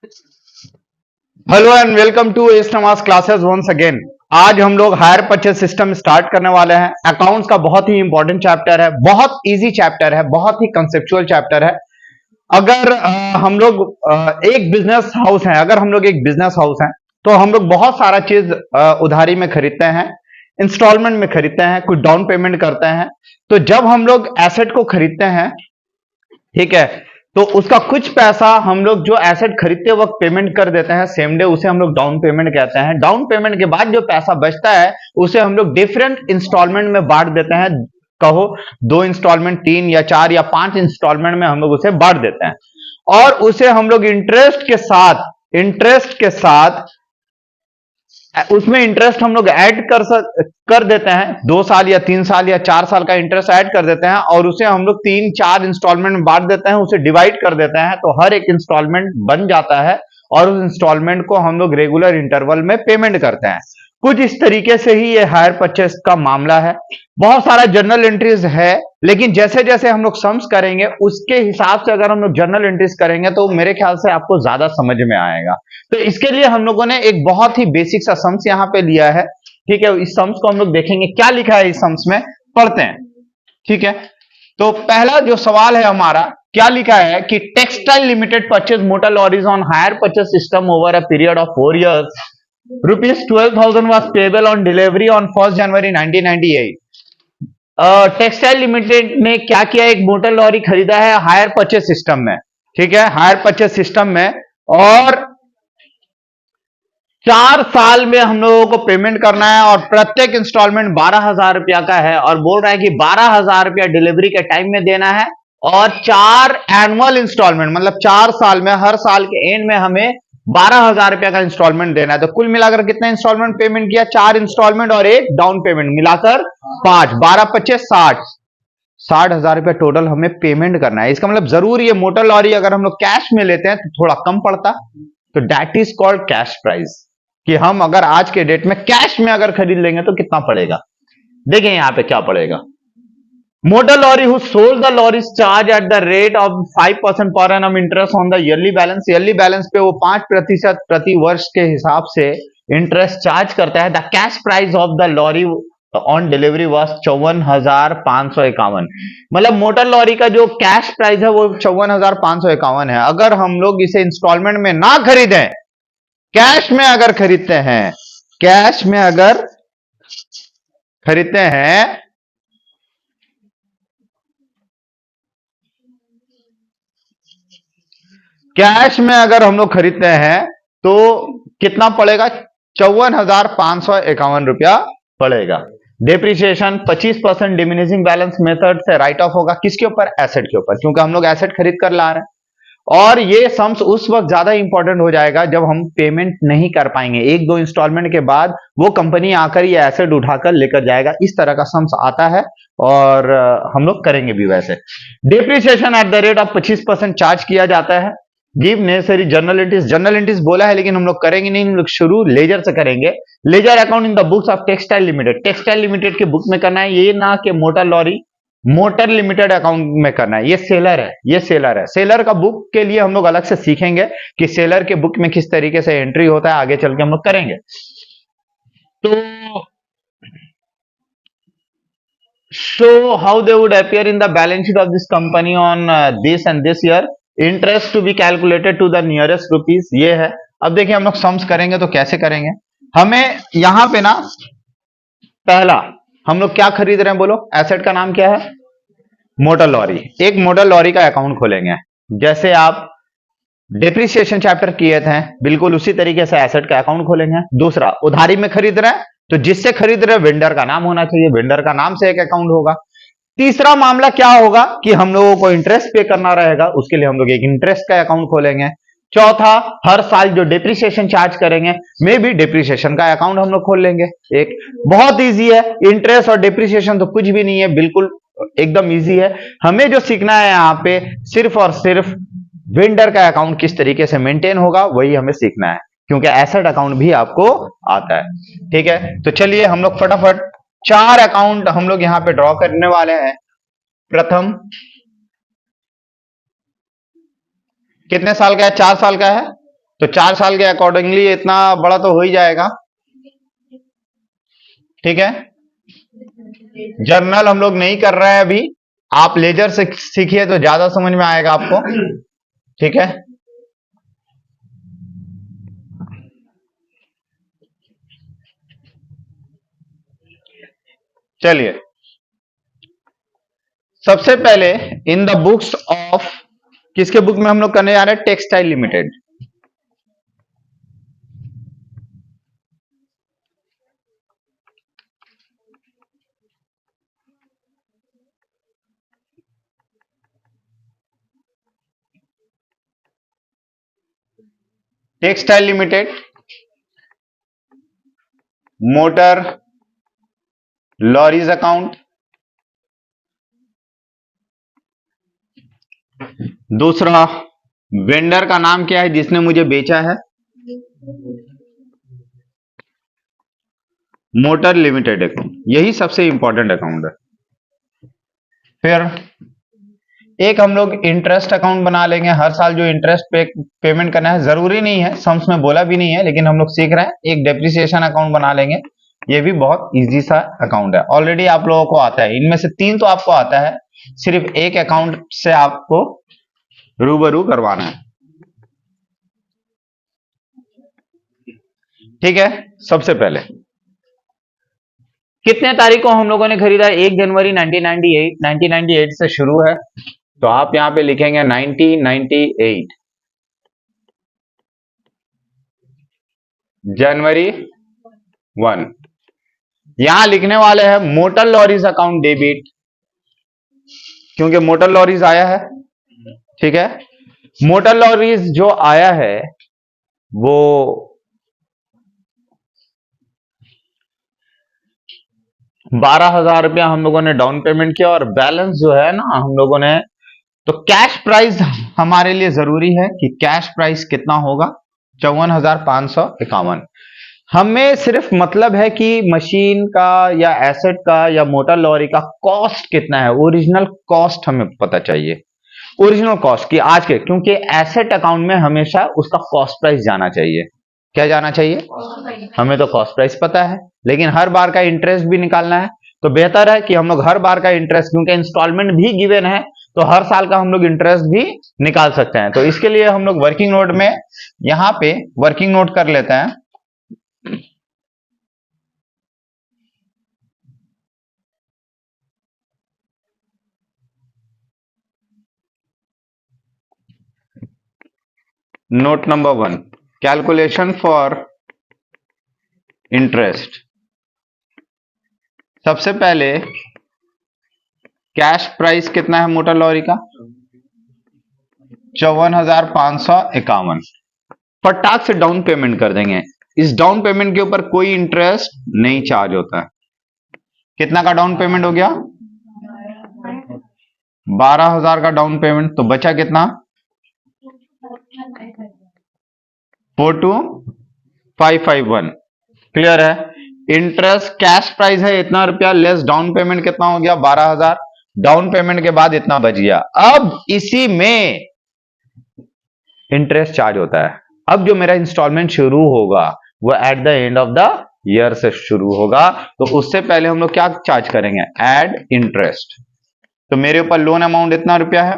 Hello and welcome to एस्टमास classes once again. आज हम लोग हायर परचेज सिस्टम स्टार्ट करने वाले हैं। अकाउंट्स का बहुत ही इंपॉर्टेंट चैप्टर है, बहुत इजी चैप्टर है, बहुत ही कंसेप्चुअल चैप्टर है। अगर हम लोग एक बिजनेस हाउस है, अगर हम लोग एक बिजनेस हाउस है तो हम लोग बहुत सारा चीज उधारी में खरीदते हैं, इंस्टॉलमेंट में खरीदते हैं, कुछ डाउन पेमेंट करते हैं। तो जब हम लोग एसेट को खरीदते हैं, ठीक है, तो उसका कुछ पैसा हम लोग जो एसेट खरीदते वक्त पेमेंट कर देते हैं सेम डे, उसे हम लोग डाउन पेमेंट कहते हैं। डाउन पेमेंट के बाद जो पैसा बचता है उसे हम लोग डिफरेंट इंस्टॉलमेंट में बांट देते हैं। कहो 2 इंस्टॉलमेंट, 3 या 4 या 5 इंस्टॉलमेंट में हम लोग उसे बांट देते हैं और उसे हम लोग इंटरेस्ट के साथ उसमें इंटरेस्ट हम लोग ऐड कर देते हैं। 2 साल या 3 साल या 4 साल का इंटरेस्ट ऐड कर देते हैं और उसे हम लोग 3-4 इंस्टॉलमेंट में बांट देते हैं, उसे डिवाइड कर देते हैं, तो हर एक इंस्टॉलमेंट बन जाता है और उस इंस्टॉलमेंट को हम लोग रेगुलर इंटरवल में पेमेंट करते हैं। कुछ इस तरीके से ही ये हायर परचेस का मामला है। बहुत सारा जर्नल एंट्रीज है, लेकिन जैसे जैसे हम लोग सम्स करेंगे उसके हिसाब से अगर हम लोग जर्नल एंट्रीज करेंगे तो मेरे ख्याल से आपको ज्यादा समझ में आएगा। तो इसके लिए हम लोगों ने एक बहुत ही बेसिक सा सम्स यहाँ पे लिया है, ठीक है। इस सम्स को हम लोग देखेंगे क्या लिखा है इस सम्स में, पढ़ते हैं, ठीक है। तो पहला जो सवाल है हमारा, क्या लिखा है कि textile limited purchase motor lorries on higher purchase system over a period of 4 years। Rupees 12,000 was payable on delivery on 1st January 1998। Textile limited ने क्या किया, एक मोटर लॉरी खरीदा है हायर परचेज सिस्टम में, ठीक है, हायर परचेज सिस्टम में, और 4 साल में हम लोगों को पेमेंट करना है और प्रत्येक इंस्टॉलमेंट 12,000 रुपया का है और बोल रहा है कि 12,000 रुपया डिलीवरी के टाइम में देना है और 4 एनुअल इंस्टॉलमेंट, मतलब 4 साल में, हर साल के एंड में हमें 12,000 रुपया का इंस्टॉलमेंट देना है। तो कुल मिलाकर कितना इंस्टॉलमेंट पेमेंट किया, 4 इंस्टॉलमेंट और एक डाउन पेमेंट, मिलाकर 5, 12-25-60, 60,000 रुपया टोटल हमें पेमेंट करना है। इसका मतलब जरूर ये मोटर लॉरी अगर हम लोग कैश में लेते हैं तो थोड़ा कम पड़ता, तो that is called cash price, कि हम अगर आज के डेट में कैश में अगर खरीद लेंगे तो कितना पड़ेगा। देखिए यहां पे क्या पड़ेगा। Motor lorry who sold the lorry charge at the rate of 5% per annum interest on the yearly balance. Yearly balance पे वो 5% प्रति वर्ष के हिसाब से इंटरेस्ट चार्ज करता है। The cash price of the lorry on delivery was 54,551। मतलब मोटर लॉरी का जो कैश प्राइस है वो 54,551 है। अगर हम लोग इसे इंस्टॉलमेंट में ना खरीदें, कैश में अगर खरीदते हैं, कैश में अगर खरीदते हैं, कैश में अगर हम लोग खरीदते हैं तो कितना पड़ेगा, 54,551 रुपया पड़ेगा। डेप्रिसिएशन 25% डिमिनिशिंग बैलेंस मेथड से राइट ऑफ होगा, किसके ऊपर, एसेट के ऊपर, क्योंकि हम लोग एसेट खरीद कर ला रहे हैं। और ये सम्स उस वक्त ज्यादा इंपॉर्टेंट हो जाएगा जब हम पेमेंट नहीं कर पाएंगे, 1-2 इंस्टॉलमेंट के बाद वो कंपनी आकर ये एसेट उठाकर लेकर जाएगा। इस तरह का सम्स आता है और हम लोग करेंगे भी वैसे। Depreciation eight the rate of 25% charge किया जाता है। Give necessary journal entries, journal entries बोला है लेकिन हम लोग करेंगे नहीं, हम लोग शुरू लेजर से करेंगे। Ledger account in the books of textile limited, textile limited के बुक में करना है, ये ना कि motor lorry motor limited account में करना है। ये सेलर है, ये सेलर है। सेलर का बुक के लिए हम लोग अलग से सीखेंगे कि सेलर के बुक में किस तरीके से एंट्री होता है, आगे चल के हम लोग करेंगे। तो show how they would appear in the balance sheet of this company on this and this year, interest to be calculated to the nearest rupees, ये है। अब देखिए हम लोग सम्स करेंगे तो कैसे करेंगे। हमें यहां पे ना, पहला हम लोग क्या खरीद रहे हैं, बोलो, एसेट का नाम क्या है, मोटर लॉरी। एक मोटर लॉरी का अकाउंट खोलेंगे, जैसे आप डेप्रिसिएशन चैप्टर किए थे बिल्कुल उसी तरीके से एसेट का अकाउंट खोलेंगे। दूसरा, उधारी में खरीद रहे हैं तो जिससे खरीद रहे हैं वेंडर का नाम होना चाहिए, वेंडर का नाम से एक अकाउंट होगा। तीसरा मामला क्या होगा कि हम लोगों को इंटरेस्ट पे करना रहेगा, उसके लिए हम लोग एक इंटरेस्ट का अकाउंट खोलेंगे। चौथा, हर साल जो डेप्रिसिएशन चार्ज करेंगे मे भी डेप्रिसिएशन का अकाउंट हम लोग खोल लेंगे। एक बहुत इजी है, इंटरेस्ट और डेप्रिसिएशन तो कुछ भी नहीं है, बिल्कुल एकदम इजी है। हमें जो सीखना है यहाँ पे सिर्फ और सिर्फ वेंडर का अकाउंट किस तरीके से मेंटेन होगा, वही हमें सीखना है, क्योंकि एसेट अकाउंट भी आपको आता है, ठीक है। तो चलिए हम लोग फटाफट 4 अकाउंट हम लोग यहां पे ड्रॉ करने वाले हैं। प्रथम, कितने साल का है, 4 साल का है, तो 4 साल के अकॉर्डिंगली इतना बड़ा तो हो ही जाएगा। ठीक है, जर्नल हम लोग नहीं कर रहे हैं अभी, आप लेजर से सीखिए तो ज्यादा समझ में आएगा आपको। ठीक है, चलिए सबसे पहले इन द बुक्स ऑफ, किसके बुक में हम लोग करने जा रहे हैं, textile limited. Textile limited, motor lorries account, दूसरा वेंडर का नाम क्या है जिसने मुझे बेचा है, मोटर लिमिटेड अकाउंट, यही सबसे इंपॉर्टेंट अकाउंट है। फिर एक हम लोग इंटरेस्ट अकाउंट बना लेंगे, हर साल जो इंटरेस्ट पेमेंट करना है, जरूरी नहीं है, सम्स में बोला भी नहीं है, लेकिन हम लोग सीख रहे हैं। एक डेप्रिसिएशन अकाउंट बना लेंगे, ये भी बहुत इजी सा अकाउंट है, ऑलरेडी आप लोगों को आता है। इनमें से 3 तो आपको आता है, सिर्फ एक अकाउंट से आपको रूबरू करवाना है। ठीक है, सबसे पहले कितने तारीख को हम लोगों ने खरीदा, 1 जनवरी 1998 से शुरू है, तो आप यहां पे लिखेंगे 1998 जनवरी 1। यहां लिखने वाले हैं मोटर लॉरीज अकाउंट डेबिट, क्योंकि मोटर लॉरीज आया है। ठीक है, मोटर लॉरीज जो आया है वो 12,000 रुपया हम लोगों ने डाउन पेमेंट किया, और बैलेंस जो है ना हम लोगों ने, तो कैश प्राइस हमारे लिए जरूरी है कि कैश प्राइस कितना होगा, 54,551। हमें सिर्फ मतलब है कि मशीन का या एसेट का या मोटर लॉरी का कॉस्ट कितना है, ओरिजिनल कॉस्ट हमें पता चाहिए, ओरिजिनल कॉस्ट की आज के, क्योंकि एसेट अकाउंट में हमेशा उसका कॉस्ट प्राइस जाना चाहिए। क्या जाना चाहिए, हमें तो कॉस्ट प्राइस पता है, लेकिन हर बार का इंटरेस्ट भी निकालना है, तो बेहतर है कि हम लोग हर बार का इंटरेस्ट, क्योंकि इंस्टॉलमेंट भी गिवन है, तो हर साल का हम लोग इंटरेस्ट भी निकाल सकते हैं। तो इसके लिए हम लोग वर्किंग नोट में यहां पे वर्किंग नोट कर लेते हैं। Note number 1, calculation for interest. सबसे पहले कैश प्राइस कितना है मोटर लॉरी का, 54,551। फटाक से डाउन पेमेंट कर देंगे, इस डाउन पेमेंट के ऊपर कोई इंटरेस्ट नहीं चार्ज होता है। कितना का डाउन पेमेंट हो गया, 12,000 का डाउन पेमेंट, तो बचा कितना, 42,551। क्लियर है, इंटरेस्ट कैश प्राइस है इतना रुपया, लेस डाउन पेमेंट कितना हो गया, 12,000, डाउन पेमेंट के बाद इतना बच गया। अब इसी में इंटरेस्ट चार्ज होता है। अब जो मेरा इंस्टॉलमेंट शुरू होगा वो at the end of the year से शुरू होगा, तो उससे पहले हम लोग क्या चार्ज करेंगे, ऐड इंटरेस्ट। तो मेरे ऊपर लोन अमाउंट इतना रुपया है,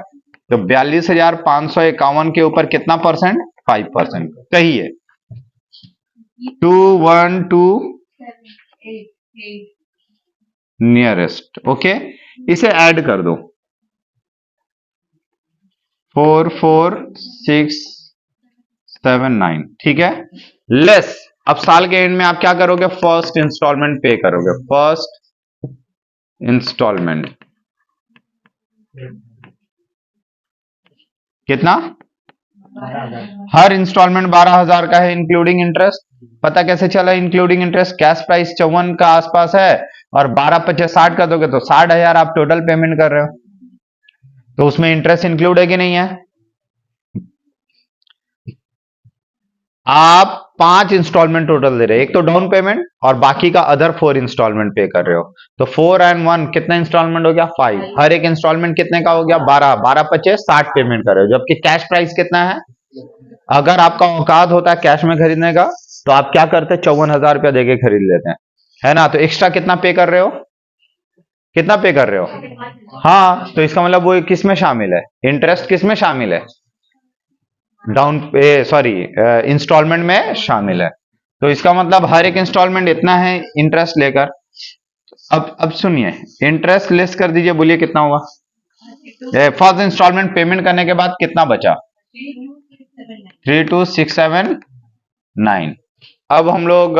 तो 42,551 के ऊपर कितना परसेंट, 5%। कहिए 212 नियरेस्ट। ओके, इसे ऐड कर दो, 44,679। ठीक है, लेस अब साल के एंड में आप क्या करोगे, फर्स्ट इंस्टॉलमेंट पे करोगे, फर्स्ट इंस्टॉलमेंट कितना, हर इंस्टॉलमेंट 12,000 का है इंक्लूडिंग इंटरेस्ट। पता कैसे चला इंक्लूडिंग इंटरेस्ट, कैश प्राइस 54 का आसपास है और 12,50 60 का दोगे तो 60,000 आप टोटल पेमेंट कर रहे हो, तो उसमें इंटरेस्ट इंक्लूड है कि नहीं है। आप 5 इंस्टॉलमेंट टोटल दे रहे हैं, एक तो डाउन पेमेंट और बाकी का अदर 4 इंस्टॉलमेंट पे कर रहे हो, तो 4 and 1 कितना इंस्टॉलमेंट हो गया, 5। हर एक इंस्टॉलमेंट कितने का हो गया, 12, 12 25 60 पेमेंट कर रहे हो, जबकि कैश प्राइस कितना है अगर आपका औकात होता है कैश में खरीदने का तो आप क्या करते, 54,000 रुपया देके खरीद लेते हैं, है ना। तो एक्स्ट्रा कितना पे कर रहे हो, कितना पे कर रहे हो? हाँ, तो इसका मतलब वो किस में शामिल है, इंटरेस्ट किस में शामिल है, डाउन पे सॉरी इंस्टॉलमेंट में शामिल है। तो इसका मतलब हर एक इंस्टॉलमेंट इतना है इंटरेस्ट लेकर। अब सुनिए, इंटरेस्ट लेस कर दीजिए, बोलिए कितना हुआ। फर्स्ट इंस्टॉलमेंट पेमेंट करने के बाद कितना बचा, 32,679। अब हम लोग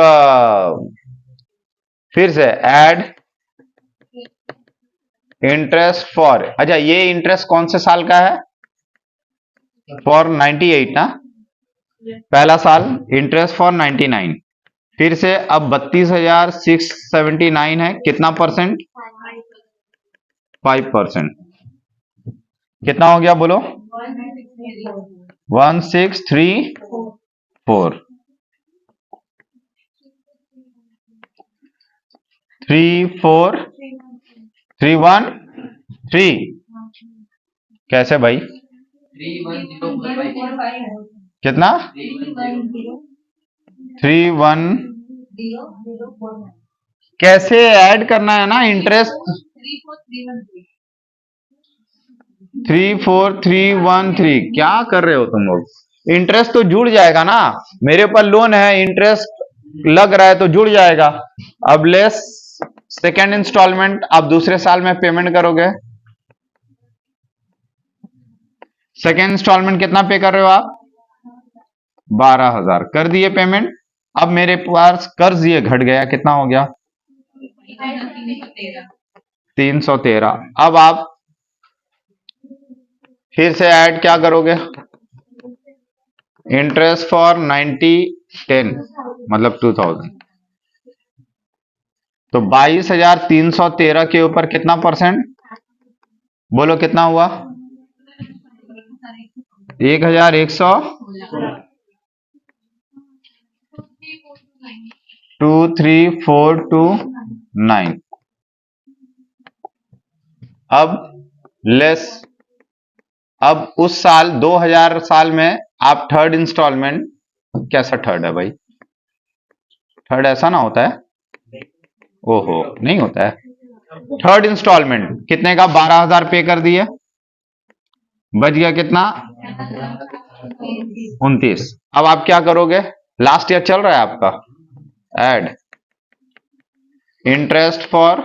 फिर से ऐड इंटरेस्ट फॉर, अच्छा ये इंटरेस्ट कौन से साल का है, फॉर 98 ना, पहला साल इंटरेस्ट फॉर 99। फिर से अब 32,679 है, कितना परसेंट, 5%। कितना हो गया बोलो, 1634, 34313। कैसे भाई, कितना, 31, कैसे ऐड करना है ना इंटरेस्ट, 34313। क्या कर रहे हो तुम लोग, इंटरेस्ट तो जुड़ जाएगा ना, मेरे ऊपर लोन है, इंटरेस्ट लग रहा है तो जुड़ जाएगा। अब लेस सेकेंड इंस्टॉलमेंट आप दूसरे साल में पेमेंट करोगे, सेकेंड इंस्टॉलमेंट कितना पे कर रहे हो आप, 12,000 कर दिए पेमेंट। अब मेरे पास कर्ज ये घट गया, कितना हो गया, 313। अब आप फिर से ऐड क्या करोगे, इंटरेस्ट फॉर 9010 मतलब 2000। तो 22,313 के ऊपर कितना परसेंट, बोलो कितना हुआ, 1,100, 23429। अब लेस, अब उस साल 2000 साल में आप थर्ड इंस्टॉलमेंट, कैसा थर्ड है भाई, थर्ड ऐसा ना होता है, ओहो नहीं होता है। थर्ड इंस्टॉलमेंट कितने का, 12,000 पे कर दिए, बच गया कितना, 29। अब आप क्या करोगे, लास्ट ईयर चल रहा है आपका, ऐड इंटरेस्ट फॉर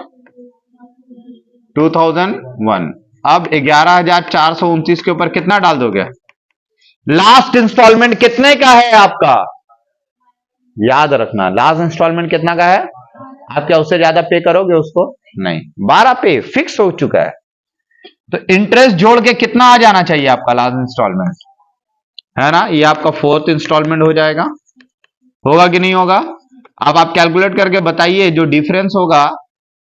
2001। अब 11,429 के ऊपर कितना डाल दोगे, लास्ट इंस्टॉलमेंट कितने का है आपका, याद रखना लास्ट इंस्टॉलमेंट कितना का है, आप क्या उससे ज्यादा पे करोगे उसको, नहीं, 12 पे फिक्स हो चुका है। तो इंटरेस्ट जोड़ के कितना आ जाना चाहिए आपका लास्ट इंस्टॉलमेंट, है ना, ये आपका फोर्थ इंस्टॉलमेंट हो जाएगा, होगा कि नहीं होगा। अब आप कैलकुलेट करके बताइए, जो डिफरेंस होगा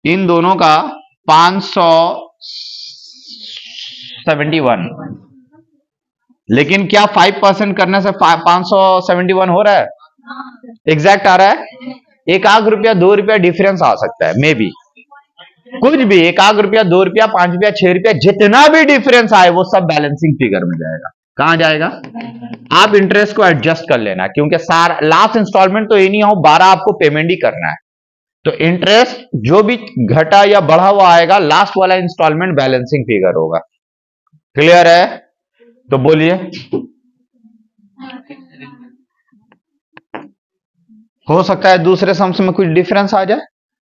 इन दोनों का 571, लेकिन क्या 5% करने से 571 हो रहा है, एग्जैक्ट आ रहा है, एक आध रुपया 2 रुपया डिफरेंस आ सकता है, मे बी कुछ भी, एक आध रुपया 2 रुपया 5 रुपया 6 रुपया, जितना भी डिफरेंस आए वो सब बैलेंसिंग फिगर में जाएगा। कहां जाएगा, आप इंटरेस्ट को एडजस्ट कर लेना, क्योंकि सारा लास्ट इंस्टॉलमेंट तो ये नहीं हो 12 आपको पेमेंट ही करना है। तो इंटरेस्ट जो भी घटा या बढ़ा हुआ आएगा, लास्ट वाला इंस्टॉलमेंट बैलेंसिंग फिगर होगा। क्लियर है, तो बोलिए, हो सकता है दूसरे सम्स में कुछ डिफरेंस आ जाए,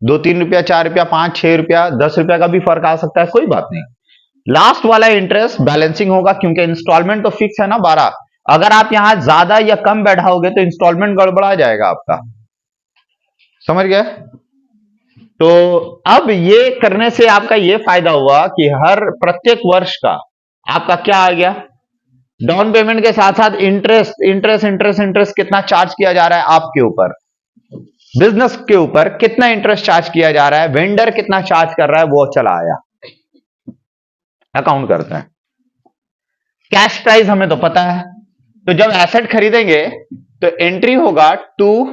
2-3 रुपया 4 रुपया 5-6 रुपया 10 रुपया का भी फर्क आ सकता है, कोई बात नहीं। लास्ट वाला इंटरेस्ट बैलेंसिंग होगा, क्योंकि इंस्टॉलमेंट तो फिक्स है ना 12। अगर आप यहां ज्यादा या कम बैठाओगे तो इंस्टॉलमेंट गड़बड़ा जाएगा आपका, समझ गए। तो अब ये करने से आपका ये फायदा हुआ कि हर प्रत्येक वर्ष का आपका क्या आ गया, डाउन पेमेंट के साथ साथ इंटरेस्ट इंटरेस्ट इंटरेस्ट इंटरेस्ट कितना चार्ज किया जा रहा है आपके ऊपर, बिजनेस के ऊपर कितना इंटरेस्ट चार्ज किया जा रहा है, वेंडर कितना चार्ज कर रहा है, वो चला आया, अकाउंट करते हैं। कैश प्राइस हमें तो पता है, तो जब एसेट खरीदेंगे तो एंट्री होगा to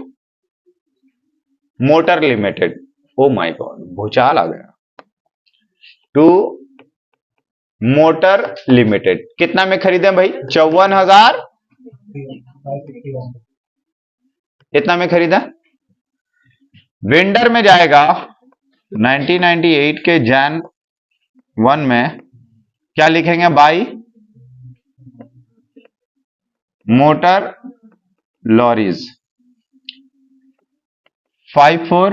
motor limited, oh my god भूचाल आ गया, टू मोटर लिमिटेड। कितना में खरीदे भाई, 54,000 इतना में खरीदा। वेंडर में जाएगा 1998 के जैन 1 में क्या लिखेंगे, बाई मोटर लॉरीज 54।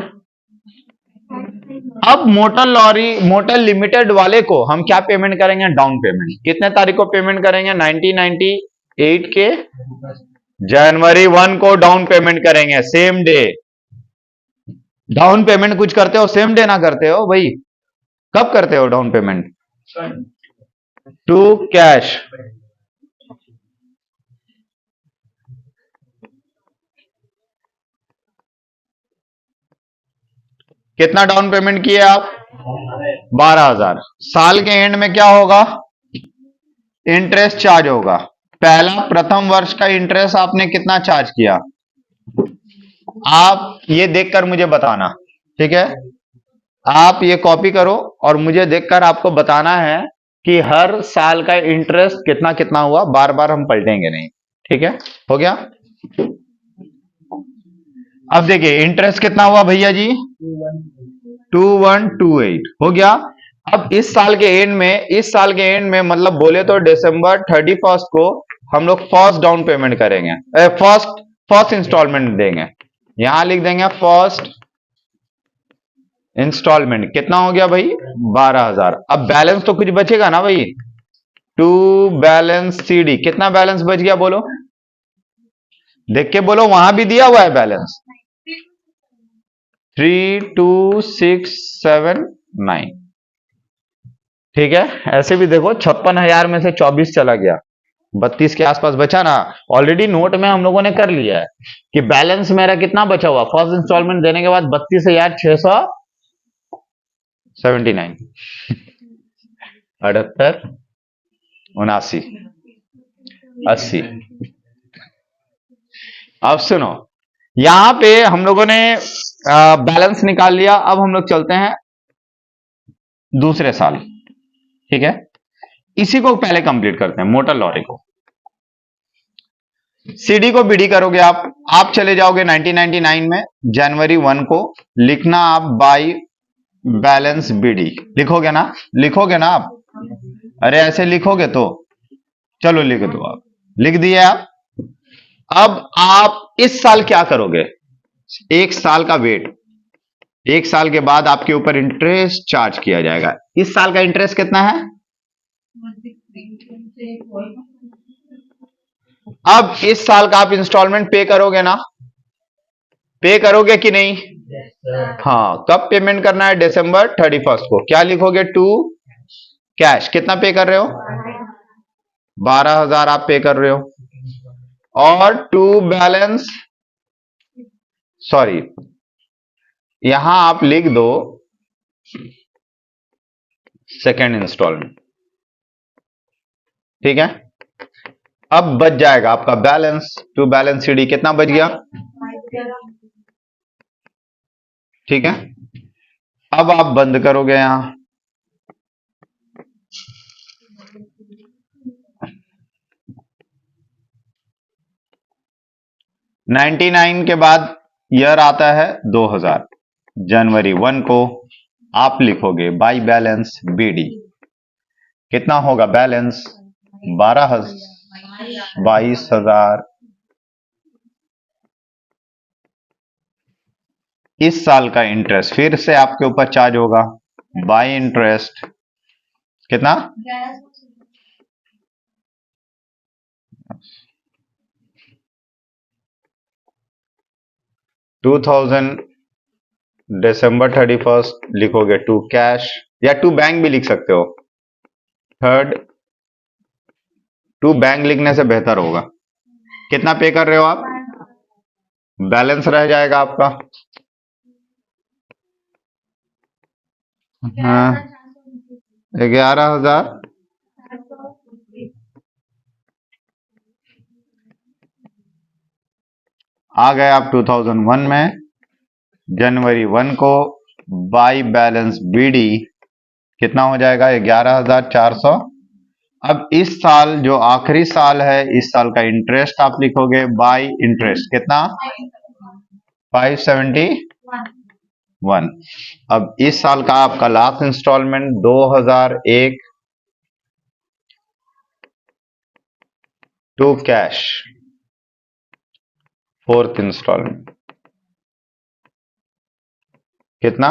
अब मोटर लिमिटेड वाले को हम क्या पेमेंट करेंगे, डाउन पेमेंट। कितने तारीख को पेमेंट करेंगे, 1998 के जनवरी 1 को डाउन पेमेंट करेंगे, सेम डे। डाउन पेमेंट कुछ करते हो सेम डे ना करते हो भाई, कब करते हो डाउन पेमेंट, टू कैश। कितना डाउन पेमेंट किए आप, 12,000। साल के एंड में क्या होगा, इंटरेस्ट चार्ज होगा। पहला प्रथम वर्ष का इंटरेस्ट आपने कितना चार्ज किया, आप ये देखकर मुझे बताना, ठीक है। आप ये कॉपी करो और मुझे देखकर आपको बताना है कि हर साल का इंटरेस्ट कितना कितना हुआ, बार बार हम पलटेंगे नहीं, ठीक है। हो गया। अब देखिए इंटरेस्ट कितना हुआ भैया जी, 2128 हो गया। अब इस साल के एंड में मतलब बोले तो दिसंबर 31 को हम लोग फर्स्ट डाउन पेमेंट करेंगे, फर्स्ट इंस्टॉलमेंट देंगे। यहां लिख देंगे फर्स्ट इंस्टॉलमेंट। कितना हो गया भाई, 12,000। अब बैलेंस तो कुछ बचेगा ना भाई, टू बैलेंस सीडी। कितना बैलेंस बच गया बोलो, देख के बोलो, वहां भी दिया हुआ है बैलेंस, 32,679। ठीक है। ऐसे भी देखो 56,000 में से 24 चला गया, 32 के आसपास बचा ना। ऑलरेडी नोट में हम लोगों ने कर लिया है कि बैलेंस मेरा कितना बचा हुआ, फर्स्ट इंस्टॉलमेंट देने के बाद 32,679, 78, 79, 80। अब सुनो, यहां पे हम लोगों ने बैलेंस निकाल लिया। अब हम लोग चलते हैं दूसरे साल, ठीक है। इसी को पहले कंप्लीट करते हैं, मोटर लॉरी को। सीडी को बीडी करोगे आप चले जाओगे 1999 में जनवरी 1 को, लिखना आप बाई बैलेंस बीडी, लिखोगे ना, लिखोगे ना आप, अरे ऐसे लिखोगे तो चलो लिख दो, आप लिख दिए आप। अब आप इस साल क्या करोगे, एक साल का वेट, एक साल के बाद आपके ऊपर इंटरेस्ट चार्ज किया जाएगा। इस साल का इंटरेस्ट कितना है, अब इस साल का आप इंस्टॉलमेंट पे करोगे ना, पे करोगे कि नहीं, हाँ। कब पेमेंट करना है, दिसंबर 31 को। क्या लिखोगे, टू कैश। कितना पे कर रहे हो, 12,000 आप पे कर रहे हो। और टू बैलेंस, सॉरी यहां आप लिख दो सेकेंड इंस्टॉलमेंट, ठीक है। अब बच जाएगा आपका बैलेंस, टू बैलेंस सीडी कितना बच गया, ठीक है। अब आप बंद करोगे यहां, $99 के बाद ईयर आता है 2000, जनवरी 1 को आप लिखोगे बाई बैलेंस बीडी। कितना होगा बैलेंस, 22,000। इस साल का इंटरेस्ट फिर से आपके ऊपर चार्ज होगा बाई इंटरेस्ट, कितना, दिसंबर 31 लिखोगे टू कैश, या टू बैंक भी लिख सकते हो, थर्ड टू बैंक लिखने से बेहतर होगा। कितना पे कर रहे हो आप, बैलेंस रह जाएगा आपका, हाँ 11,000। आ गए आप 2001 में जनवरी 1 को बाई बैलेंस बीडी कितना हो जाएगा, 11,400। अब इस साल जो आखिरी साल है, इस साल का इंटरेस्ट आप लिखोगे बाय इंटरेस्ट कितना 571। अब इस साल का आपका last installment 2001 to cash, fourth installment कितना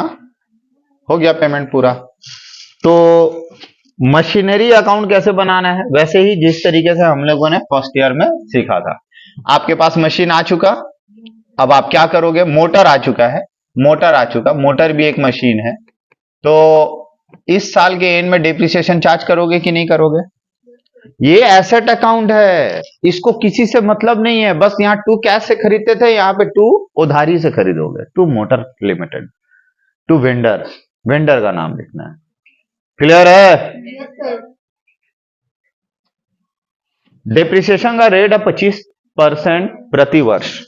हो गया पेमेंट पूरा। तो मशीनरी अकाउंट कैसे बनाना है, वैसे ही जिस तरीके से हम लोगों ने फर्स्ट ईयर में सीखा था। आपके पास मशीन आ चुका, अब आप क्या करोगे, मोटर आ चुका है, मोटर आ चुका, मोटर भी एक मशीन है। तो इस साल के एंड में डिप्रिसिएशन चार्ज करोगे कि नहीं करोगे? ये एसेट अकाउंट है, इसको किसी से मतलब नहीं है। बस यहाँ टू कैश से खरीदते थे, यहाँ पे टू उधारी से खरीदोगे, to motor limited, to vendor, vendor का नाम लिखना है। क्लियर है? डिप्रिसिएशन का रेट है 25% प्रति वर्ष।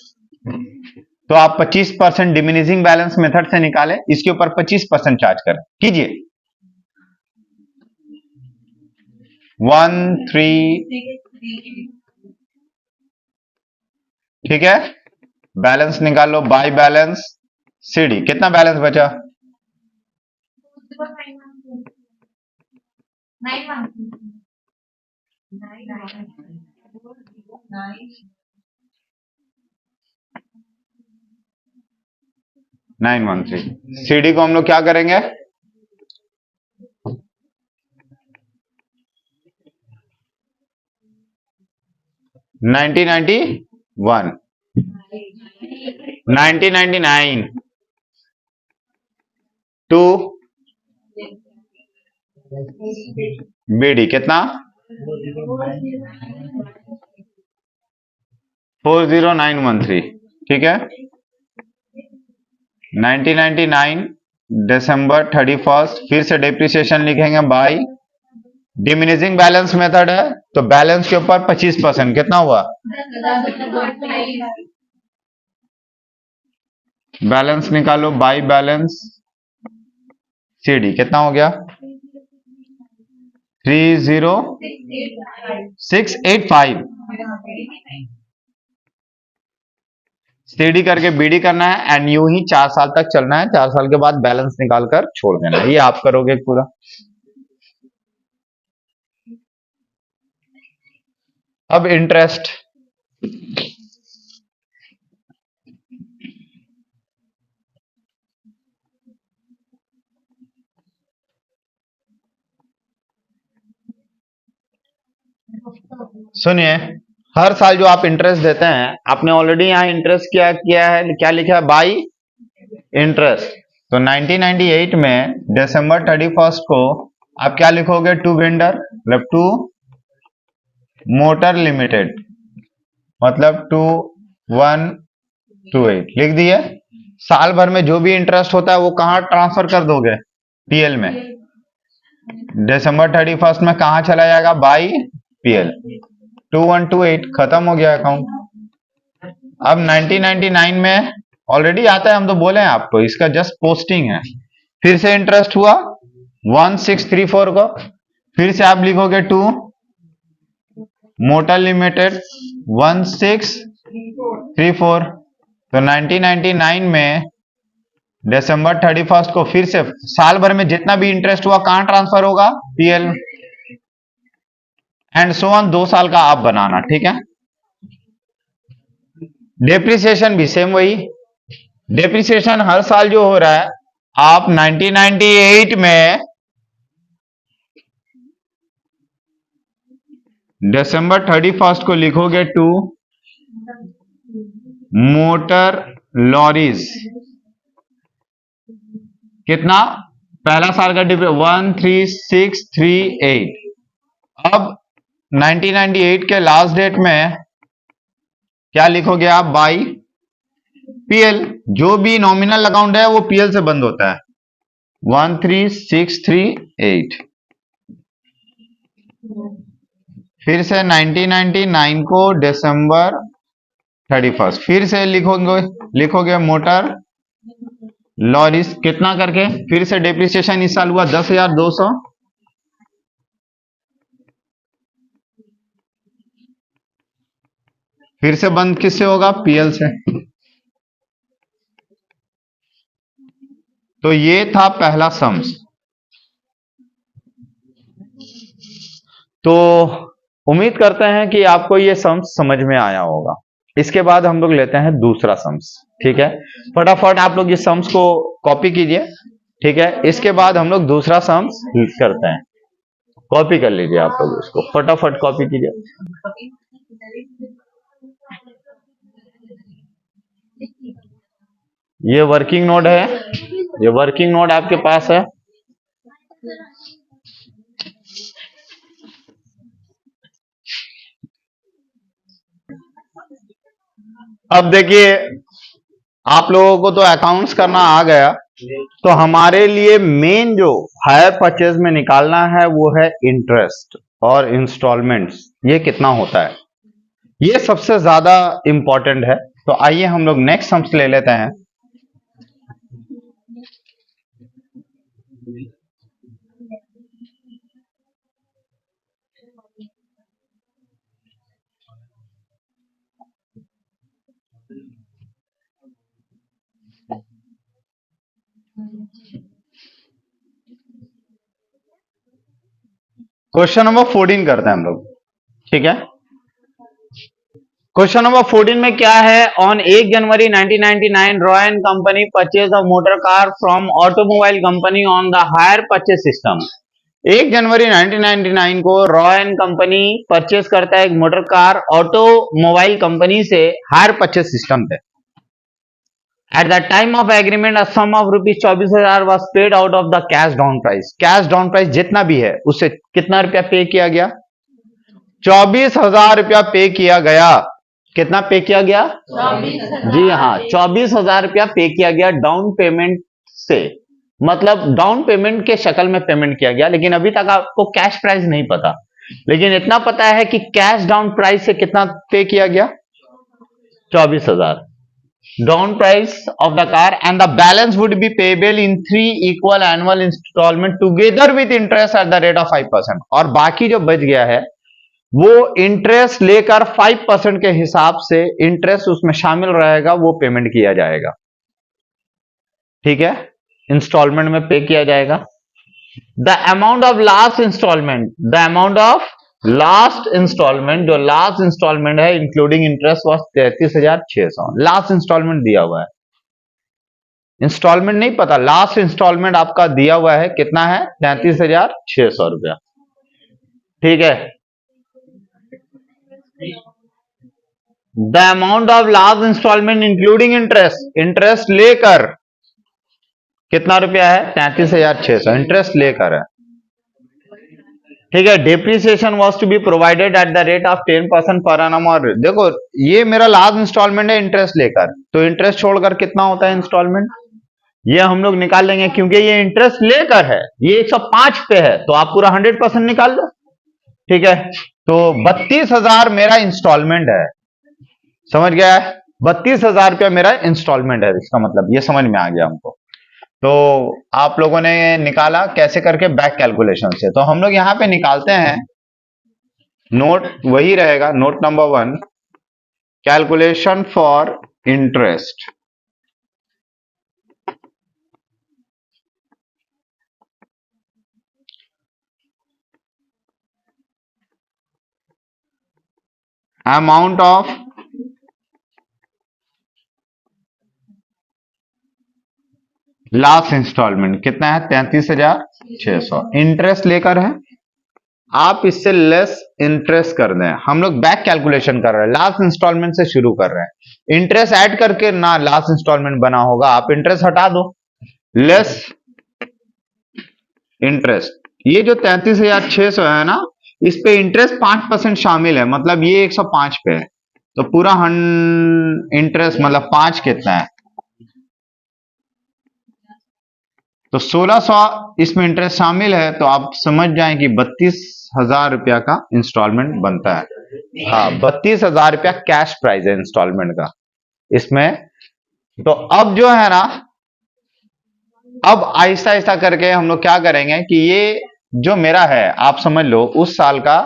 तो आप 25% डिमिनिशिंग बैलेंस मेथड से निकालें, इसके ऊपर 25% चार्ज करें, कीजिए। 1,3 ठीक है, बैलेंस निकाल लो, बाय बैलेंस सीडी कितना बैलेंस बचा? 913। सीडी को हम लोग क्या करेंगे? 1991, 1999 टू बीडी कितना 40913, ठीक है। 1999 दिसंबर 31, फिर से डिप्रिसिएशन लिखेंगे बाय डिमिनिशिंग बैलेंस मेथड है, तो बैलेंस के ऊपर 25% कितना हुआ? बैलेंस निकालो, बाय बैलेंस सीडी कितना हो गया? 30685। सीडी करके बीडी करना है एंड यू ही 4 साल तक चलना है। 4 साल के बाद बैलेंस निकालकर छोड़ देना है। ये आप करोगे पूरा। अब इंटरेस्ट, सुनिए, हर साल जो आप इंटरेस्ट देते हैं, आपने ऑलरेडी यहां इंटरेस्ट क्या किया है, क्या लिखा है? By interest. तो 1998 में दिसंबर 31 को आप क्या लिखोगे? टू वेंडर, मतलब टू मोटर लिमिटेड, मतलब 2128 लिख दिए। साल भर में जो भी इंटरेस्ट होता है वो कहां ट्रांसफर कर दोगे? पीएल में। दिसंबर 31 में कहां चला जाएगा? By PL. 2128 खत्म हो गया अकाउंट। अब 1999 में ऑलरेडी आता है, हम तो बोले हैं आपको, इसका जस्ट पोस्टिंग है। फिर से इंटरेस्ट हुआ 1634 को, फिर से आप लिखोगे टू मोटर लिमिटेड 1634। तो 1999 में दिसंबर 31 को फिर से साल भर में जितना भी इंटरेस्ट हुआ कहां ट्रांसफर होगा? पीएल। एंड सो ऑन, 2 साल का आप बनाना, ठीक है। डेप्रिसिएशन भी सेम वही, डेप्रिसिएशन हर साल जो हो रहा है, आप 1998 में दिसंबर 31 को लिखोगे टू मोटर लॉरीज कितना? पहला साल का 13638। अब 1998 के लास्ट डेट में क्या लिखोगे आप? By PL. जो भी नॉमिनल अकाउंट है वो पीएल से बंद होता है। 13638। फिर से 1999 को दिसंबर 31, फिर से लिखोगे मोटर लॉरीज कितना करके? फिर से डिप्रिसिएशन इस साल हुआ 10,200। फिर से बंद किससे होगा? पीएल से। तो ये था पहला सम्स। तो उम्मीद करते हैं कि आपको ये सम्स समझ में आया होगा। इसके बाद हम लोग लेते हैं दूसरा सम्स। ठीक है, फटाफट आप लोग इस सम्स को कॉपी कीजिए। ठीक है, इसके बाद हम लोग दूसरा सम्स करते हैं। कॉपी कर लीजिए आप लोग, इसको फटाफट कॉपी कीजिए। ये वर्किंग नोट है, ये वर्किंग नोट आपके पास है। अब देखिए, आप लोगों को तो अकाउंट्स करना आ गया, तो हमारे लिए मेन जो हायर परचेज में निकालना है वो है इंटरेस्ट और इंस्टॉलमेंट्स। ये कितना होता है, ये सबसे ज्यादा इंपॉर्टेंट है। तो आइए हम लोग नेक्स्ट सम्स ले लेते हैं। क्वेश्चन नंबर 14 करते हैं हम लोग। ठीक है, क्वेश्चन नंबर 14 में क्या है? On 1 January 1999 Roy and company purchase a motor car from automobile company on the hire purchase system. 1 जनवरी 1999 को रॉय एंड कंपनी परचेज करता है एक मोटर कार ऑटोमोबाइल कंपनी से हायर परचेज सिस्टम पे। At the time of agreement a sum of rupees 24,000 was paid out of the cash down price. Cash down price जितना भी है उससे कितना रुपया पे किया गया? 24,000 रुपया पे किया गया। कितना पे किया गया? 24,000। जी हाँ, 24,000 रुपया पे किया गया डाउन पेमेंट से, मतलब डाउन पेमेंट के शक्ल में पेमेंट किया गया। लेकिन अभी तक आपको कैश प्राइस नहीं पता, लेकिन इतना पता है कि कैश डाउन प्राइस से कितना पे किया गया? 24,000 down price of the car and the balance would be payable in 3 equal annual installment together with interest at the rate of 5%। और बाकी जो बच गया है वो इंटरेस्ट लेकर 5% के हिसाब से इंटरेस्ट उसमें शामिल रहेगा, वो पेमेंट किया जाएगा। ठीक है, इंस्टॉलमेंट में पे किया जाएगा। The amount of last installment, the amount of last installment, जो लास्ट इंस्टॉलमेंट है including interest was 33,600। Last installment दिया हुआ है, इंस्टॉलमेंट नहीं पता, लास्ट इंस्टॉलमेंट आपका दिया हुआ है, कितना है? 33,600 रुपया। ठीक है, the amount of last installment including interest, interest लेकर कितना रुपया है? 33,600 इंटरेस्ट लेकर है। ठीक है, depreciation was to be provided at the rate of 10% per annum. और देखो, ये मेरा लास्ट इंस्टॉलमेंट है इंटरेस्ट लेकर, तो इंटरेस्ट छोड़कर कितना होता है इंस्टॉलमेंट, ये हम लोग निकाल लेंगे। क्योंकि ये इंटरेस्ट लेकर है, ये 105 पे है, तो आप पूरा 100% निकाल लो। ठीक है, तो 32,000 मेरा इंस्टॉलमेंट है। समझ गया है? 32,000 रुपया मेरा इंस्टॉलमेंट है, इसका मतलब ये समझ में आ गया हमको। तो आप लोगों ने निकाला कैसे करके? बैक कैलकुलेशन से। तो हम लोग यहां पे निकालते हैं, नोट वही रहेगा, note number 1, calculation for interest. Amount of last installment कितना है? 33,600। इंटरेस्ट लेकर है, आप इससे लेस इंटरेस्ट कर दें। हम लोग बैक कैलकुलेशन कर रहे हैं, लास्ट इंस्टॉलमेंट से शुरू कर रहे हैं। इंटरेस्ट ऐड करके ना लास्ट इंस्टॉलमेंट बना होगा, आप इंटरेस्ट हटा दो, लेस इंटरेस्ट। ये जो 33,600 है ना, इस पे इंटरेस्ट 5% शामिल है, मतलब ये 105 पे है। तो पूरा इंटरेस्ट मतलब 5 कितना है? तो 1,600 इसमें इंटरेस्ट शामिल है, तो आप समझ जाएं कि 32,000 रुपया का इंस्टॉलमेंट बनता है। हाँ, 32,000 रुपया कैश प्राइस है इंस्टॉलमेंट का इसमें। तो अब जो है ना, अब आहिस्ता आहिस्ता करके हम लोग क्या करेंगे कि ये जो मेरा है, आप समझ लो उस साल का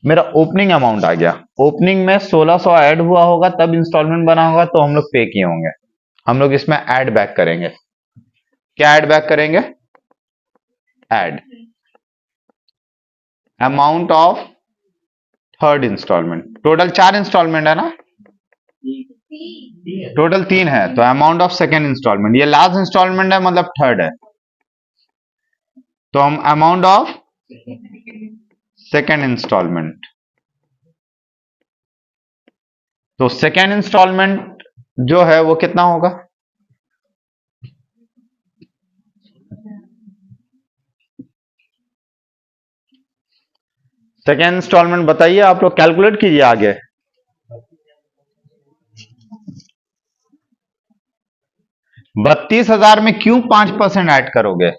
मेरा ओपनिंग अमाउंट आ गया, ओपनिंग में 1600 ऐड हुआ होगा तब इंस्टॉलमेंट बना होगा, तो हम लोग पे किए होंगे। हम लोग इसमें ऐड बैक करेंगे। क्या ऐड बैक करेंगे? Add amount of third installment. Total 4 installment है ना, टोटल 3 है, तो अमाउंट ऑफ सेकेंड इंस्टॉलमेंट, ये लास्ट इंस्टॉलमेंट है मतलब थर्ड है, तो हम अमाउंट ऑफ सेकेंड इंस्टॉलमेंट, तो सेकेंड इंस्टॉलमेंट जो है वो कितना होगा? सेकेंड इंस्टॉलमेंट बताइए, आप लोग कैलकुलेट कीजिए आगे। 32,000 में क्यों 5% ऐड करोगे?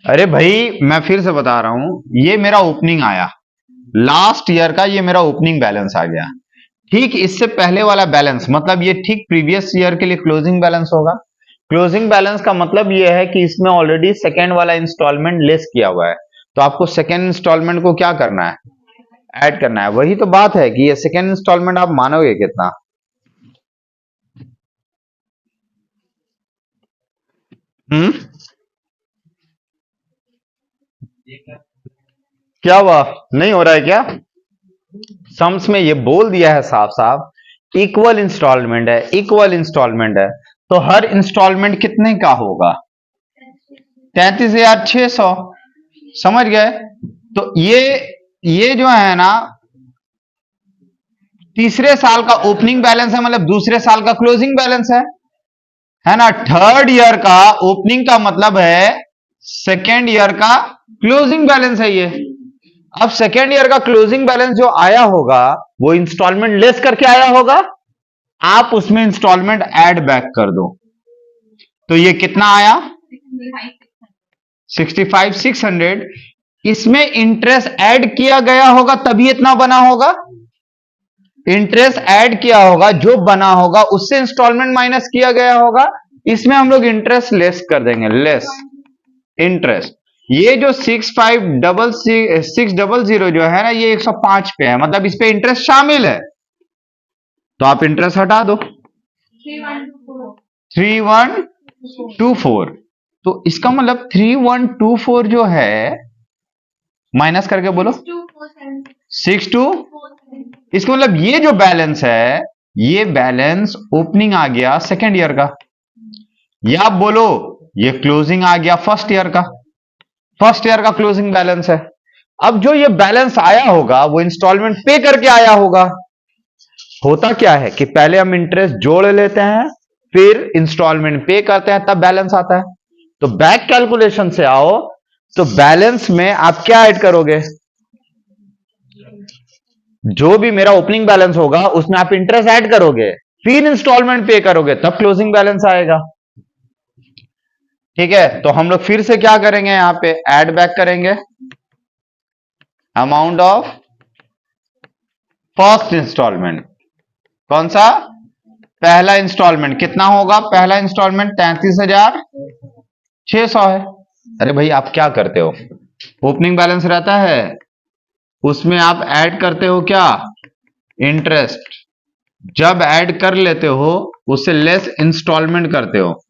अरे भाई मैं फिर से बता रहा हूं, ये मेरा ओपनिंग आया लास्ट ईयर का, ये मेरा ओपनिंग बैलेंस आ गया। ठीक इससे पहले वाला बैलेंस, मतलब ये ठीक प्रीवियस ईयर के लिए क्लोजिंग बैलेंस होगा। क्लोजिंग बैलेंस का मतलब ये है कि इसमें ऑलरेडी सेकेंड वाला इंस्टॉलमेंट लेस किया हुआ है, तो आपको सेकेंड इंस्टॉलमेंट को क्या करना है? ऐड करना है। वही तो बात है कि ये सेकेंड इंस्टॉलमेंट आप मानोगे कितना? क्या हुआ? नहीं हो रहा है क्या? सम्स में ये बोल दिया है साफ साफ, इक्वल इंस्टॉलमेंट है, इक्वल इंस्टॉलमेंट है, तो हर इंस्टॉलमेंट कितने का होगा? 33,600। समझ गए? तो ये जो है ना, तीसरे साल का ओपनिंग बैलेंस है, मतलब दूसरे साल का क्लोजिंग बैलेंस है ना। थर्ड ईयर का ओपनिंग का मतलब है सेकेंड ईयर का क्लोजिंग बैलेंस है ये। अब सेकेंड ईयर का क्लोजिंग बैलेंस जो आया होगा वो इंस्टॉलमेंट लेस करके आया होगा, आप उसमें इंस्टॉलमेंट ऐड बैक कर दो, तो ये कितना आया? 65,600। इसमें इंटरेस्ट ऐड किया गया होगा तभी इतना बना होगा। इंटरेस्ट ऐड किया होगा, जो बना होगा उससे इंस्टॉलमेंट माइनस किया गया होगा, इसमें हम लोग इंटरेस्ट लेस कर देंगे, लेस इंटरेस्ट। ये जो 6,000 जो है ना, ये 105 पे है, मतलब इस पे इंटरेस्ट शामिल है, तो आप इंटरेस्ट हटा दो, 3124। तो इसका मतलब 3124 जो है, माइनस करके बोलो 62। इसका मतलब ये जो बैलेंस है, ये बैलेंस ओपनिंग आ गया सेकेंड ईयर का, या आप बोलो ये क्लोजिंग आ गया फर्स्ट ईयर का, फर्स्ट ईयर का क्लोजिंग बैलेंस है। अब जो ये बैलेंस आया होगा वो इंस्टॉलमेंट पे करके आया होगा। होता क्या है कि पहले हम इंटरेस्ट जोड़ लेते हैं, फिर इंस्टॉलमेंट पे करते हैं, तब बैलेंस आता है। तो बैक कैलकुलेशन से आओ, तो बैलेंस में आप क्या ऐड करोगे? जो भी मेरा ओपनिंग बैलेंस होगा उसमें आप इंटरेस्ट ऐड करोगे, फिर इंस्टॉलमेंट पे करोगे, तब क्लोजिंग बैलेंस आएगा। ठीक है, तो हम लोग फिर से क्या करेंगे, यहां पे ऐड बैक करेंगे अमाउंट ऑफ फर्स्ट इंस्टॉलमेंट। कौन सा? पहला इंस्टॉलमेंट कितना होगा? पहला इंस्टॉलमेंट 33,600 है। अरे भाई आप क्या करते हो, ओपनिंग बैलेंस रहता है उसमें आप ऐड करते हो क्या? इंटरेस्ट। जब ऐड कर लेते हो उससे लेस इंस्टॉलमेंट करते हो,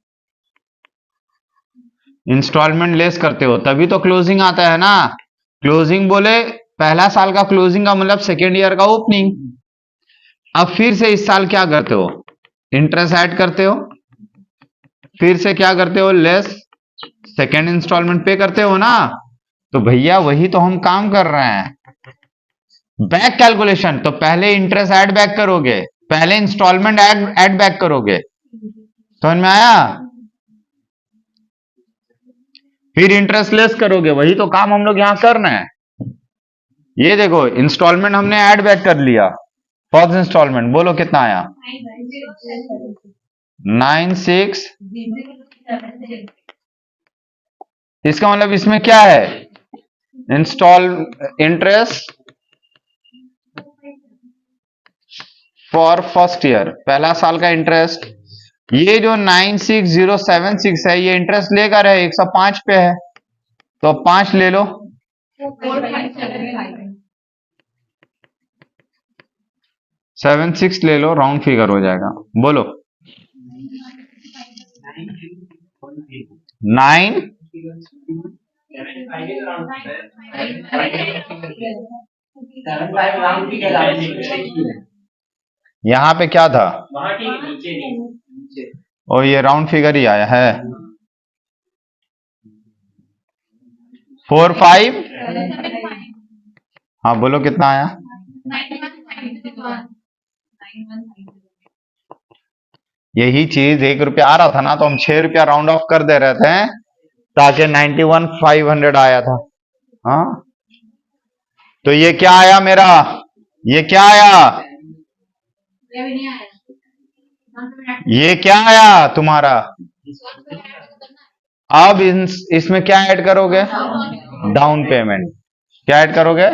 इंस्टॉलमेंट लेस करते हो, तभी तो क्लोजिंग आता है ना। क्लोजिंग बोले पहला साल का क्लोजिंग का मतलब सेकेंड ईयर का ओपनिंग। अब फिर से इस साल क्या करते हो? इंटरेस्ट ऐड करते हो, फिर से क्या करते हो? लेस सेकेंड इंस्टॉलमेंट पे करते हो ना। तो भैया वही तो हम काम कर रहे हैं, बैक कैलकुलेशन। तो पहले इंटरेस्ट ऐड बैक करोगे, पहले इंस्टॉलमेंट ऐड बैक करोगे, समझ में आया? फिर इंटरेस्ट लेस करोगे, वही तो काम हम लोग यहां कर रहे हैं। ये देखो इंस्टॉलमेंट हमने ऐड बैक कर लिया, फर्स्ट इंस्टॉलमेंट बोलो कितना आया? 96। इसका मतलब इसमें क्या है? Install interest for first year, पहला साल का इंटरेस्ट। ये जो 96,076 है, ये इंटरेस्ट लेकर है 105 पे है, तो 5 ले लो, 7,6 ले लो, राउंड फिगर हो जाएगा। बोलो 9। यहाँ पे क्या था? और ये राउंड फिगर ही आया है। 4 5। हाँ बोलो कितना आया? यही चीज 1 रुपया आ रहा था ना, तो हम 6 रुपया राउंड ऑफ कर दे रहे थे ताकि 91,500 आया था। हाँ तो ये क्या आया मेरा? ये क्या आया? ये क्या आया तुम्हारा? अब इसमें क्या ऐड करोगे? Down payment. क्या ऐड करोगे?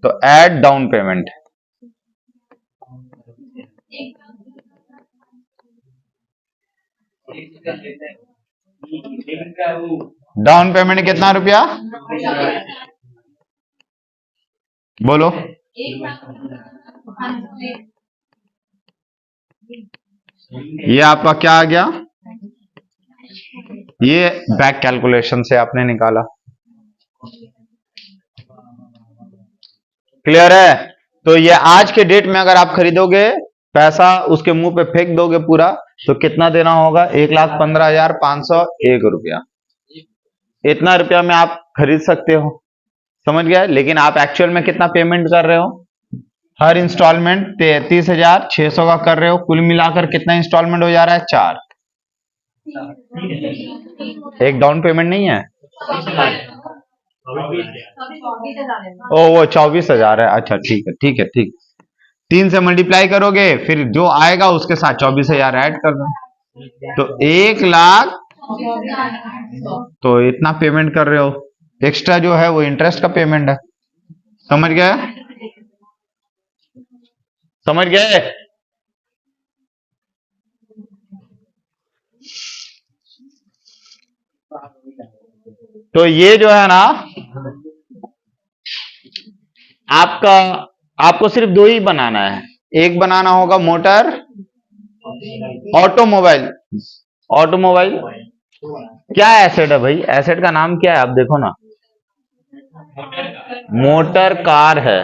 तो add down payment. Down payment कितना रुपया? बोलो। ये आपका क्या आ गया? ये बैक कैलकुलेशन से आपने निकाला। क्लियर है? तो ये आज के डेट में अगर आप खरीदोगे, पैसा उसके मुंह पे फेंक दोगे पूरा, तो कितना देना होगा? 1,15,501 रुपया। इतना रुपया में आप खरीद सकते हो, समझ गए? लेकिन आप एक्चुअल में कितना पेमेंट कर रहे हो? हर इंस्टॉलमेंट 33,600 का कर रहे हो। कुल मिलाकर कितना इंस्टॉलमेंट हो जा रहा है? 4। एक डाउन पेमेंट नहीं है? ओ वो 24,000 है। अच्छा ठीक है, ठीक है, ठीक। 3 से मल्टीप्लाई करोगे, फिर जो आएगा उसके साथ 24,000 ऐड कर दो, तो 1,00,000। तो इतना पेमेंट कर रहे हो। एक्स्ट्रा जो है वो इंटरेस्ट का पेमेंट है। समझ गए? समझ गए? तो ये जो है ना, आपको सिर्फ 2 ही बनाना है। एक बनाना होगा मोटर ऑटोमोबाइल। ऑटोमोबाइल क्या एसेट है भाई? एसेट का नाम क्या है? आप देखो ना, मोटर कार है।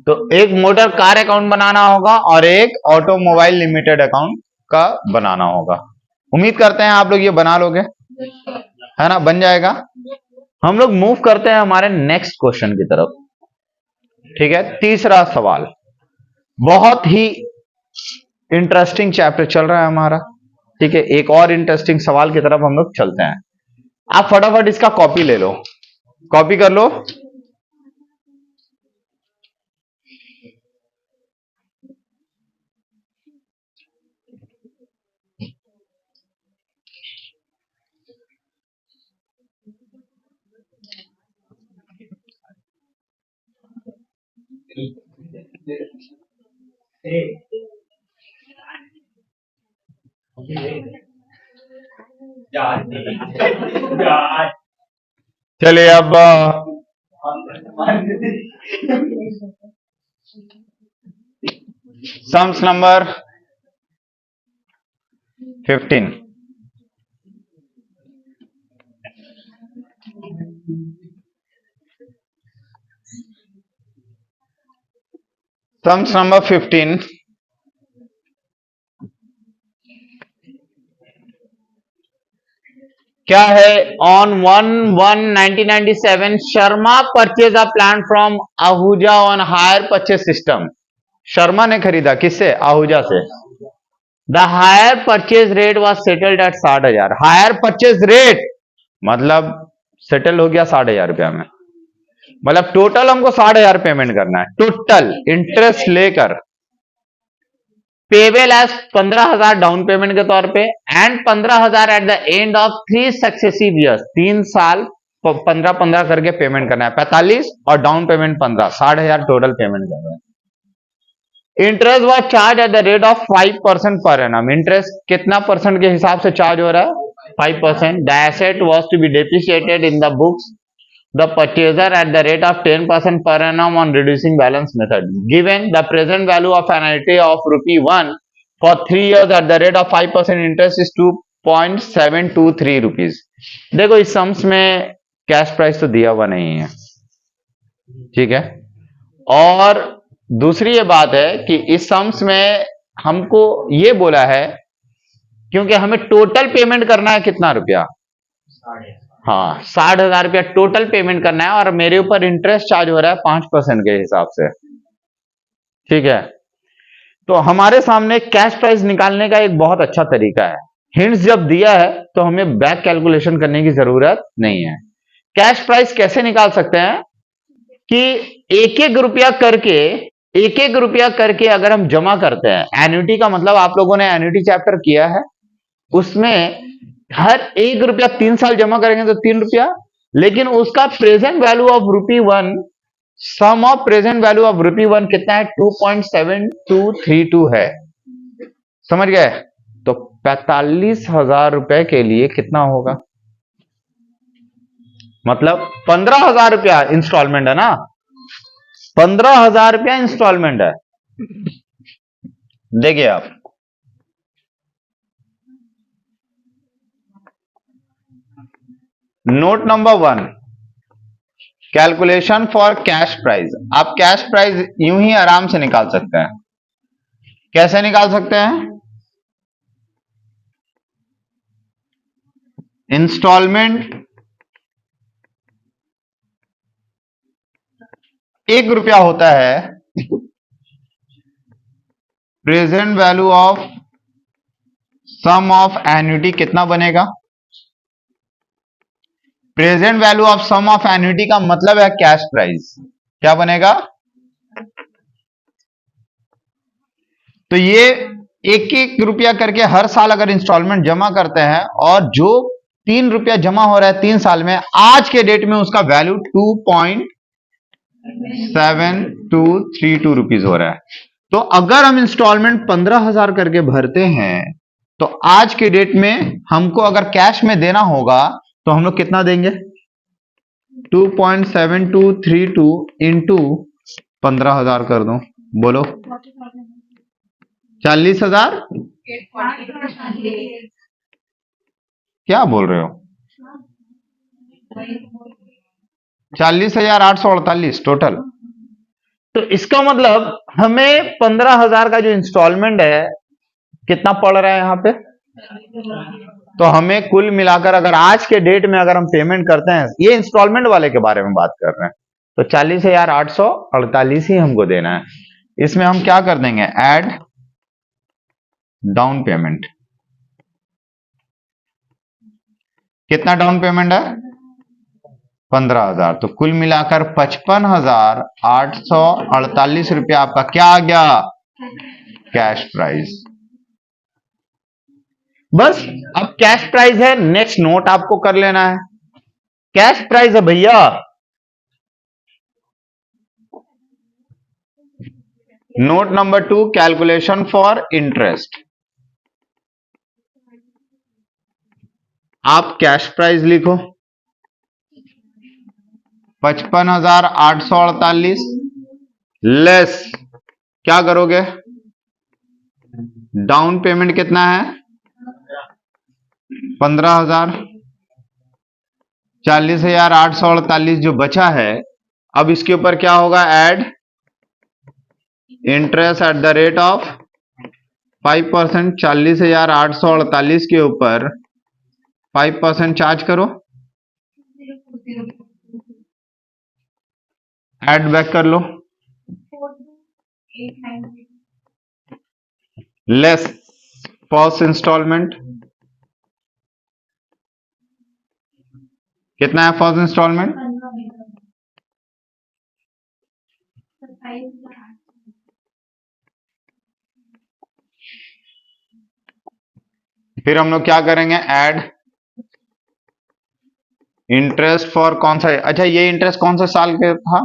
तो एक मोटर कार अकाउंट बनाना होगा और एक ऑटोमोबाइल लिमिटेड अकाउंट का बनाना होगा। उम्मीद करते हैं आप लोग ये बना लोगे, है ना? बन जाएगा। हम लोग मूव करते हैं हमारे नेक्स्ट क्वेश्चन की तरफ। ठीक है, तीसरा सवाल। बहुत ही इंटरेस्टिंग चैप्टर चल रहा है हमारा। ठीक है, एक और इंटरेस्टिंग सवाल की तरफ हम लोग चलते हैं। आप फटाफट इसका कॉपी ले लो, कॉपी कर लो। चलिए अब सम्स नंबर 15। सम्स नंबर 15 क्या है? On 1/1/1997 Sharma purchase a plant from Ahuja on higher purchase system. Sharma ने खरीदा किससे? आहूजा से। The hire purchase rate was settled at 60,000। Hire purchase rate मतलब सेटल हो गया 60,000 रुपया में। मतलब टोटल हमको 60,000 पेमेंट करना है, टोटल इंटरेस्ट लेकर। पेबल एज 15,000 डाउन पेमेंट के तौर पे and 15,000 at the end of 3 successive years. 3 साल 15-15 करके पेमेंट करना है। 45 और डाउन पेमेंट 15, 60,000 टोटल पेमेंट कर रहे हैं। Interest was charge at the rate of 5% per annum. Interest कितना परसेंट के हिसाब से चार्ज हो रहा है? 5%। The asset was to be depreciated in the books the purchaser at the rate of 10% per annum on reducing balance method. Given the present value of annuity of ₹1 for 3 years at the rate of 5% interest is 2.723 rupees. देखो इस sums में cash price तो दिया हुआ नहीं है, ठीक है। और दूसरी ये बात है कि इस सम्स में हमको ये बोला है क्योंकि हमें टोटल पेमेंट करना है कितना रुपया, हाँ 60,000 रुपया टोटल पेमेंट करना है और मेरे ऊपर इंटरेस्ट चार्ज हो रहा है 5% के हिसाब से, ठीक है। तो हमारे सामने कैश प्राइस निकालने का एक बहुत अच्छा तरीका है। हिंट्स जब दिया है तो हमें बैक कैलकुलेशन करने की जरूरत नहीं है। कैश प्राइस कैसे निकाल सकते हैं कि एक एक रुपया करके अगर हम जमा करते हैं, एन्युटी का मतलब आप लोगों ने एन्युटी चैप्टर किया है, उसमें हर ₹1 3 साल जमा करेंगे तो ₹3, लेकिन उसका present value of ₹1, sum of present value of ₹1 कितना है, 2.7232 है, समझ गए। तो 45,000 रुपए के लिए कितना होगा, मतलब 15,000 रुपया इंस्टॉलमेंट है ना, 15,000 रुपया इंस्टॉलमेंट है। देखिए आप note number 1, calculation for cash price. आप कैश प्राइस यूं ही आराम से निकाल सकते हैं। कैसे निकाल सकते हैं, इंस्टॉलमेंट ₹1 होता है, present value of sum of annuity कितना बनेगा, present value of sum of annuity का मतलब है कैश प्राइस, क्या बनेगा। तो ये ₹1 करके हर साल अगर इंस्टॉलमेंट जमा करते हैं और जो ₹3 जमा हो रहा है 3 साल में, आज के डेट में उसका वैल्यू 2.7232 रुपीज हो रहा है। तो अगर हम इंस्टॉलमेंट 15,000 करके भरते हैं तो आज के डेट में हमको अगर कैश में देना होगा तो हम लोग कितना देंगे, 2.7232 इंटू 15,000 कर दो, बोलो 40,000, क्या बोल रहे हो, 40,848 टोटल। तो इसका मतलब हमें 15,000 का जो इंस्टॉलमेंट है कितना पड़ रहा है यहां पे, तो हमें कुल मिलाकर अगर आज के डेट में अगर हम पेमेंट करते हैं, ये इंस्टॉलमेंट वाले के बारे में बात कर रहे हैं, तो 40,848 ही हमको देना है। इसमें हम क्या कर देंगे, ऐड डाउन पेमेंट। कितना डाउन पेमेंट है, 15,000, तो कुल मिलाकर 55,848 रुपया आपका क्या आ गया, कैश प्राइस। बस अब कैश प्राइस है, नेक्स्ट नोट आपको कर लेना है। कैश प्राइस है भैया, note number 2, calculation for interest. आप कैश प्राइस लिखो 55,848 लेस क्या करोगे, डाउन पेमेंट कितना है 15,000, 40,848 जो बचा है, अब इसके ऊपर क्या होगा, add interest at the rate of 5%, 40,848 के ऊपर 5% चार्ज करो, ऐड बैक कर लो, लेस फर्स्ट इंस्टॉलमेंट कितना है, फर्स्ट इंस्टॉलमेंट 27,000। फिर हम लोग क्या करेंगे, ऐड इंटरेस्ट फॉर कौन सा, अच्छा ये इंटरेस्ट कौन सा साल के था,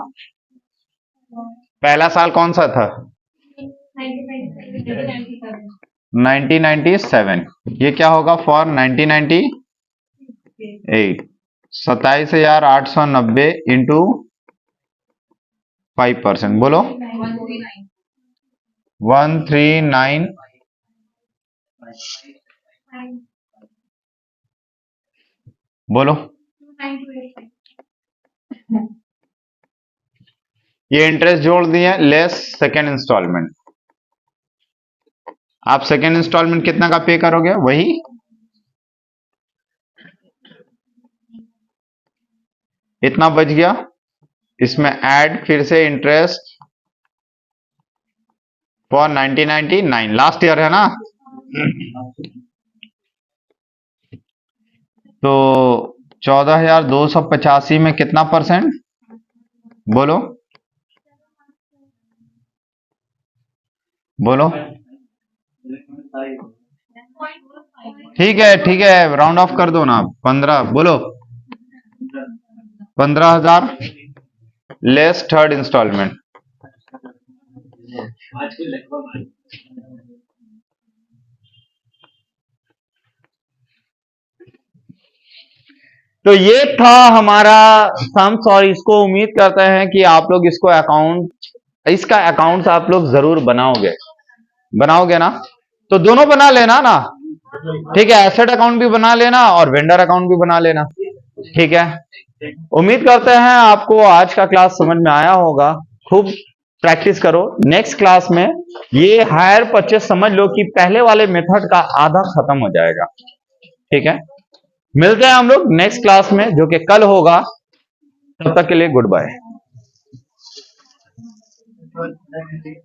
पहला साल कौन सा था, 1997, ये क्या होगा फॉर 1998, 27,890 इंटू 5%, बोलो 139, बोलो ये इंटरेस्ट जोड़ दिए लेस सेकेंड इंस्टॉलमेंट। आप सेकेंड इंस्टॉलमेंट कितना का पे करोगे? वही इतना बच गया, इसमें ऐड फिर से इंटरेस्ट फॉर 1999 लास्ट ईयर है ना, तो 14,285 में कितना परसेंट, बोलो बोलो। ठीक है राउंड ऑफ कर दो ना, 15, बोलो 15,000 लेस थर्ड इंस्टॉलमेंट। तो ये था हमारा सम्स, और इसको उम्मीद करते हैं कि आप लोग इसका अकाउंट आप लोग जरूर बनाओगे ना, तो दोनों बना लेना ना, ठीक है, एसेट अकाउंट भी बना लेना और वेंडर अकाउंट भी बना लेना, ठीक है। उम्मीद करते हैं आपको आज का क्लास समझ में आया होगा, खूब प्रैक्टिस करो। नेक्स्ट क्लास में ये हायर परचेस समझ लो कि पहले वाले मेथड का आधा खत्म हो जाएगा, ठीक है। मिलते हैं हम लोग नेक्स्ट क्लास में जो कि कल होगा, तब तक के लिए गुड बाय।